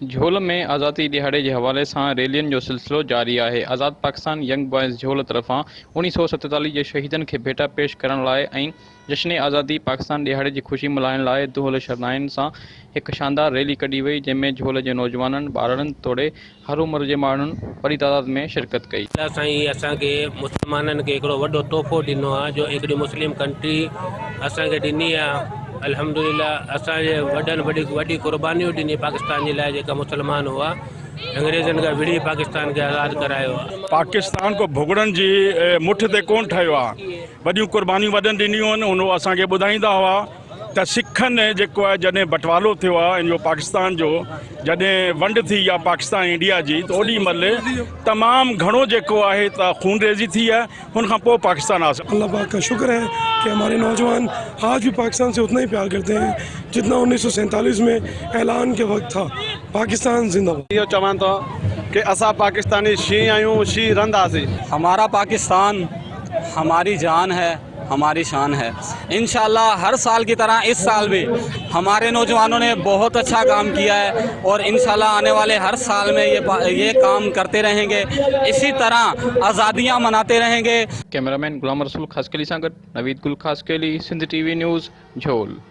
झोल में आज़ादी दिहाड़े के हवाले से रैलियन जो सिलसिलो जारी है। आज़ाद पाकिस्तान यंग बॉयज़ झोल तरफा 1947 के शहीदन के भेटा पेश करण लाए ऐं जश्न आज़ादी पाकिस्तान दिहाड़े की खुशी मल्हाइण लाए दुहल शरनाइन से एक शानदार रैली कढी वई, जैमें झोल के नौजवानन ॿारनि तोड़े हर उम्र के माण्हुनि बड़ी तादाद में शिरकत कई। साईं असांखे मुसलमाननि खे हिकिड़ो वॾो तोहफ़ो ॾिनो आहे, जो हिकिड़ी मुस्लिम कंट्री असांखे ॾिनी आहे। अल्हम्दुलिल्लाह असांजे वॾी वॾी क़ुर्बानियूं ॾिनी पाकिस्तान जे लाइ, जेका मुसलमान हुआ अंग्रेज़नि खां विड़ी पाकिस्तान खे आज़ादु करायो। पाकिस्तान को भुगड़न जी मुठ ते कोन ठहियो आहे, वॾियूं क़ुर्बानियूं वॾनि ॾिनियूं आहिनि। उन असांखे ॿुधाईंदा हुआ त सिखनि जेको आहे जॾहिं बंटवारो थियो आहे इन जो पाकिस्तान जो, जॾहिं वंड थी आहे पाकिस्तान इंडिया जी, त ओॾी महिल तमामु घणो जेको आहे त खूनरेज़ी थी आहे। हुन खां पोइ पाकिस्तान आहे। अल्लाह पाक का शुक्र है कि हमारे नौजवान आज भी पाकिस्तान से उतना ही प्यार करते हैं जितना 1947 में ऐलान के वक्त था। पाकिस्तान जिंदाबाद। इहो चवां थो कि असां पाकिस्तानी शीं आहियूं, शीं रहंदासीं। हमारा पाकिस्तान हमारी जान है, हमारी शान है। इंशाल्लाह हर साल की तरह इस साल भी हमारे नौजवानों ने बहुत अच्छा काम किया है और इंशाल्लाह आने वाले हर साल में ये काम करते रहेंगे, इसी तरह आज़ादियाँ मनाते रहेंगे। कैमरामैन गुलाम रसूल खासकेली सां गॾु नवीद गुल खासकेली, सिंध टीवी न्यूज़ झोल।